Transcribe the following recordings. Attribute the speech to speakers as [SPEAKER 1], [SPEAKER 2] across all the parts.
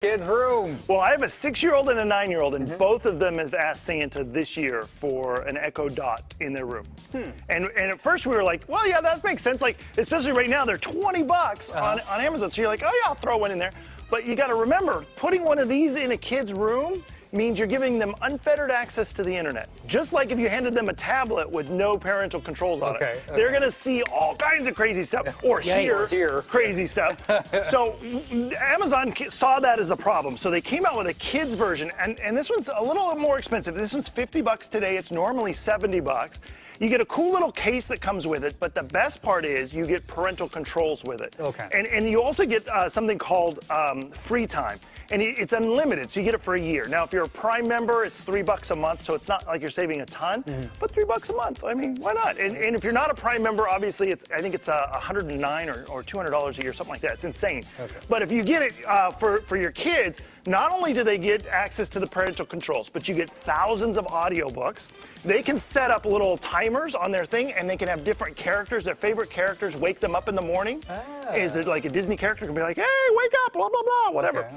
[SPEAKER 1] Kids' room.
[SPEAKER 2] Well, I have a 6-year-old and a 9-year-old, and both of them have asked Santa this year for an Echo Dot in their room. And at first we were like, well, yeah, that makes sense. Like, especially right now, they're $20 on Amazon. So you're like, oh yeah, I'll throw one in there. But you got to remember, putting one of these in a kid's room means you're giving them unfettered access to the internet. Just like if you handed them a tablet with no parental controls on it. They're going to see all kinds of crazy stuff or hear crazy stuff. So Amazon saw that as a problem. So they came out with a kid's version. And this one's a little more expensive. This one's $50 today. It's normally $70. You get a cool little case that comes with it, but the best part is you get parental controls with it. And you also get something called free time. And it's unlimited, so you get it for a year. Now, if you're a Prime member, it's $3 a month, so it's not like you're saving a ton, but $3 a month, I mean, why not? And if you're not a Prime member, obviously, I think it's $109 or $200 a year, something like that. It's insane. But if you get it for your kids, not only do they get access to the parental controls, but you get thousands of audiobooks. They can set up little timers on their thing, and they can have different characters, their favorite characters, wake them up in the morning. Is it like a Disney character can be like, hey, wake up, blah, blah, blah, whatever.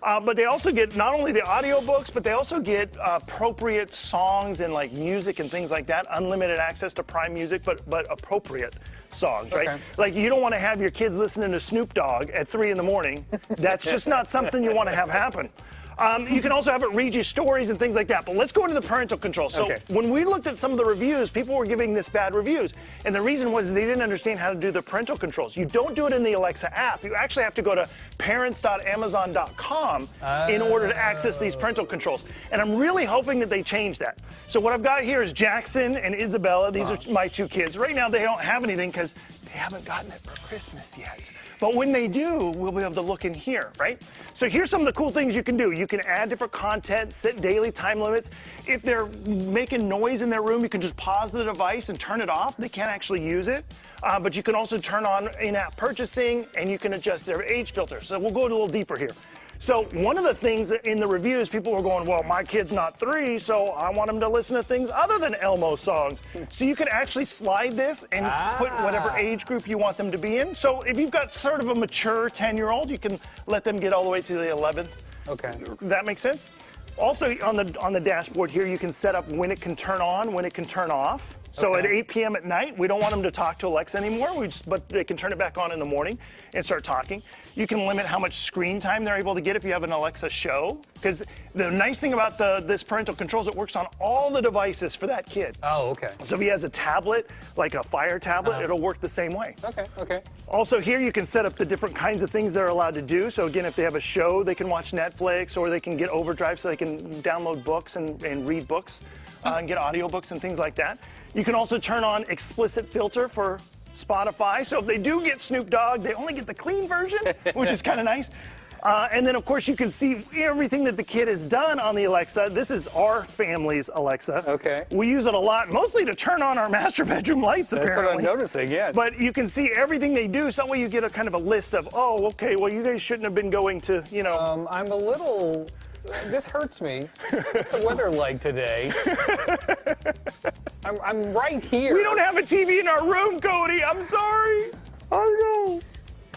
[SPEAKER 2] But they also get not only the audiobooks, but they also get appropriate songs and like music and things like that, unlimited access to Prime Music, but appropriate songs, right? Like you don't want to have your kids listening to Snoop Dogg at 3 in the morning. That's just not something you want to have happen. You can also have it read you stories and things like that. But let's go into the parental control. So when we looked at some of the reviews, people were giving this bad reviews. And the reason was they didn't understand how to do the parental controls. You don't do it in the Alexa app. You actually have to go to parents.amazon.com in order to access these parental controls. And I'm really hoping that they change that. So what I've got here is Jackson and Isabella. These are my 2 kids. Right now they don't have anything because they haven't gotten it for Christmas yet. But when they do, we'll be able to look in here, right? So here's some of the cool things you can do. You can add different content, set daily time limits. If they're making noise in their room, you can just pause the device and turn it off. They can't actually use it. But you can also turn on in-app purchasing, and you can adjust their age filter. So we'll go a little deeper here. So one of the things in the reviews, people were going, well, my kid's not 3, so I want him to listen to things other than Elmo songs. So you can actually slide this and put whatever age group you want them to be in. So if you've got sort of a mature 10-year-old, you can let them get all the way to the 11th. That makes sense? Also on the dashboard here, you can set up when it can turn on, when it can turn off. So at 8 p.m. at night, we don't want them to talk to Alexa anymore, but they can turn it back on in the morning and start talking. You can limit how much screen time they're able to get if you have an Alexa show. Because the nice thing about this parental controls, it works on all the devices for that kid. So if he has a tablet, like a Fire tablet, it'll work the same way. Also here, you can set up the different kinds of things they're allowed to do. So again, if they have a show, they can watch Netflix, or they can get Overdrive so they can download books and read books. And get audiobooks and things like that. You can also turn on explicit filter for Spotify. So if they do get Snoop Dogg, they only get the clean version, which is kind of nice. And then, of course, you can see everything that the kid has done on the Alexa. This is our family's Alexa. We use it a lot, mostly to turn on our master bedroom lights, apparently.
[SPEAKER 1] That's what I'm noticing, yeah.
[SPEAKER 2] But you can see everything they do, so that way you get a kind of a list of, oh, okay, well, you guys shouldn't have been going to, you know.
[SPEAKER 1] I'm a little... This hurts me. What's the weather like today? I'm right here.
[SPEAKER 2] We don't have a TV in our room, Cody. I'm sorry. I know.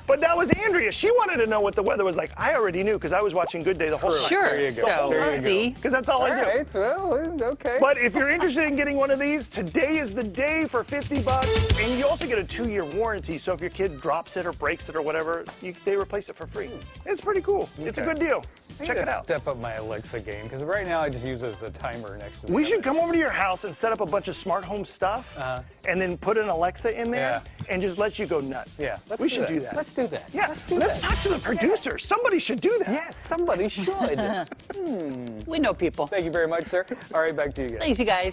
[SPEAKER 2] But that was Andrea. She wanted to know what the weather was like. I already knew because I was watching Good Day the whole time.
[SPEAKER 3] Sure.
[SPEAKER 1] There you go.
[SPEAKER 3] So,
[SPEAKER 1] there you
[SPEAKER 3] see.
[SPEAKER 2] Because that's all I do.
[SPEAKER 1] Right. Well, okay.
[SPEAKER 2] But if you're interested in getting one of these, today is the day for $50. And you also get a 2-year warranty. So if your kid drops it or breaks it or whatever, they replace it for free. It's pretty cool. It's a good deal. Check it out.
[SPEAKER 1] Step up my Alexa game, because right now I just use it as a timer next to the
[SPEAKER 2] We should come over to your house and set up a bunch of smart home stuff and then put an Alexa in there and just let you go nuts. We should do that.
[SPEAKER 1] Let's do that.
[SPEAKER 2] Yeah, let's talk to the producer. Somebody should do that.
[SPEAKER 1] Yes, somebody should.
[SPEAKER 3] We know people.
[SPEAKER 1] Thank you very much, sir. All right, back to you guys.
[SPEAKER 3] Thanks, you guys.